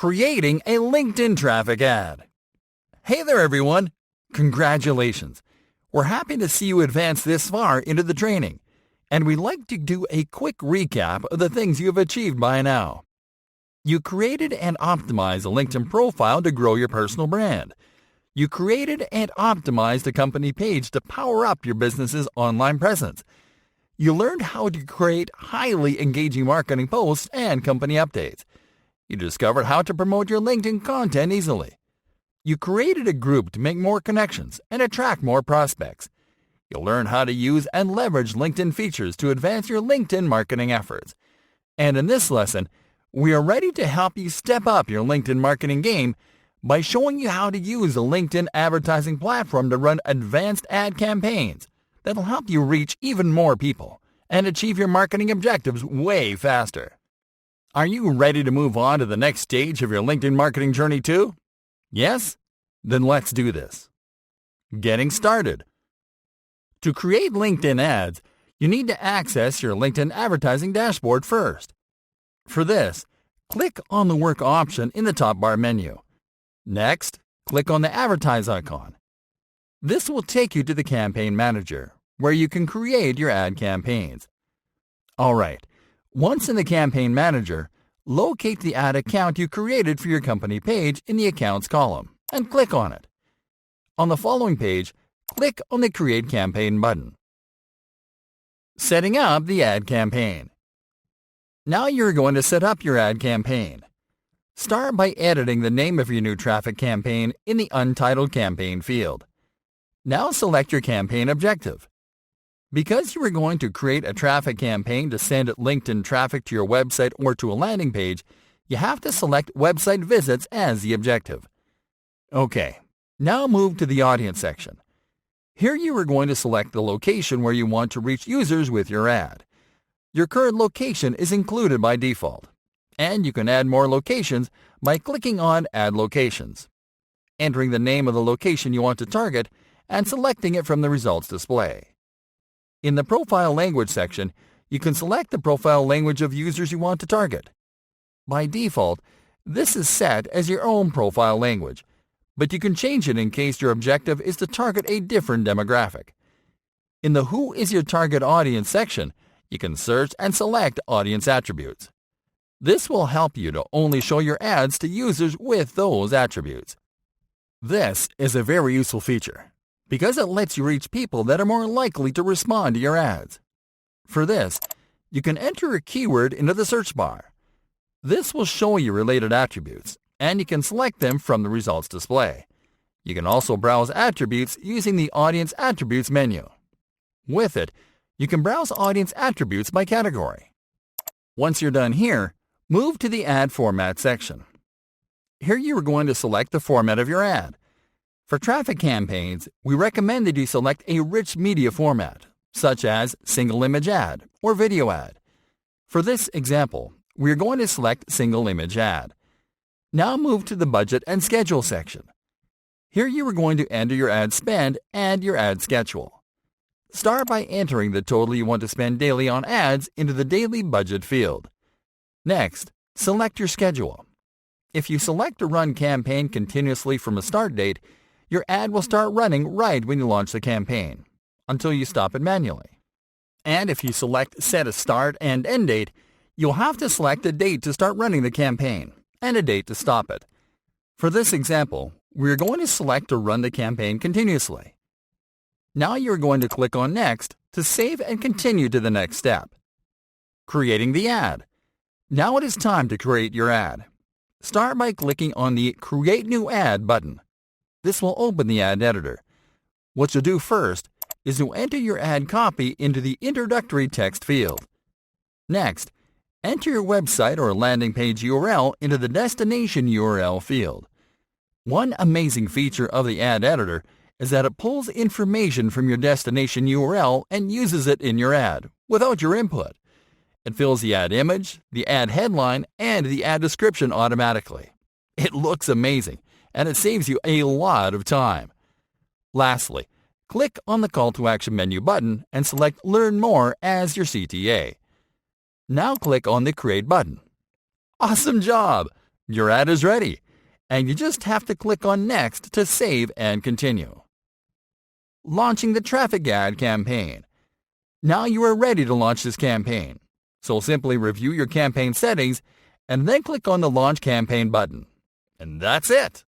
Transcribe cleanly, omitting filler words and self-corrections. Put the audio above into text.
Creating a LinkedIn traffic ad. Hey there everyone! Congratulations! We're happy to see you advance this far into the training, and we'd like to do a quick recap of the things you have achieved by now. You created and optimized a LinkedIn profile to grow your personal brand. You created and optimized a company page to power up your business's online presence. You learned how to create highly engaging marketing posts and company updates. You discovered how to promote your LinkedIn content easily. You created a group to make more connections and attract more prospects. You learned how to use and leverage LinkedIn features to advance your LinkedIn marketing efforts. And in this lesson, we are ready to help you step up your LinkedIn marketing game by showing you how to use the LinkedIn advertising platform to run advanced ad campaigns that will help you reach even more people and achieve your marketing objectives way faster. Are you ready to move on to the next stage of your LinkedIn marketing journey too? Yes? Then let's do this. Getting started. To create LinkedIn ads, you need to access your LinkedIn advertising dashboard first. For this, click on the Work option in the top bar menu. Next, click on the Advertise icon. This will take you to the Campaign Manager, where you can create your ad campaigns. Alright, once in the Campaign Manager, locate the ad account you created for your company page in the Accounts column and click on it. On the following page, click on the Create Campaign button. Setting up the ad campaign. Now you're going to set up your ad campaign. Start by editing the name of your new traffic campaign in the Untitled Campaign field. Now select your campaign objective. Because you are going to create a traffic campaign to send LinkedIn traffic to your website or to a landing page, you have to select website visits as the objective. Okay, now move to the audience section. Here you are going to select the location where you want to reach users with your ad. Your current location is included by default, and you can add more locations by clicking on Add Locations, entering the name of the location you want to target, and selecting it from the results display. In the Profile Language section, you can select the profile language of users you want to target. By default, this is set as your own profile language, but you can change it in case your objective is to target a different demographic. In the Who is your target audience section, you can search and select audience attributes. This will help you to only show your ads to users with those attributes. This is a very useful feature because it lets you reach people that are more likely to respond to your ads. For this, you can enter a keyword into the search bar. This will show you related attributes, and you can select them from the results display. You can also browse attributes using the Audience Attributes menu. With it, you can browse audience attributes by category. Once you're done here, move to the Ad Format section. Here you are going to select the format of your ad. For traffic campaigns, we recommend that you select a rich media format, such as single image ad or video ad. For this example, we are going to select single image ad. Now move to the Budget and Schedule section. Here you are going to enter your ad spend and your ad schedule. Start by entering the total you want to spend daily on ads into the Daily Budget field. Next, select your schedule. If you select to run campaign continuously from a start date, your ad will start running right when you launch the campaign, until you stop it manually. And if you select Set a Start and End Date, you'll have to select a date to start running the campaign and a date to stop it. For this example, we're going to select to run the campaign continuously. Now you're going to click on Next to save and continue to the next step. Creating the ad. Now it is time to create your ad. Start by clicking on the Create New Ad button. This will open the ad editor. What you'll do first is to enter your ad copy into the introductory text field. Next, enter your website or landing page URL into the destination URL field. One amazing feature of the ad editor is that it pulls information from your destination URL and uses it in your ad without your input. It fills the ad image, the ad headline, and the ad description automatically. It looks amazing, and it saves you a lot of time. Lastly, click on the Call to Action menu button and select Learn More as your CTA. Now click on the Create button. Awesome job! Your ad is ready, and you just have to click on Next to save and continue. Launching the traffic ad campaign. Now you are ready to launch this campaign. So simply review your campaign settings and then click on the Launch Campaign button. And that's it.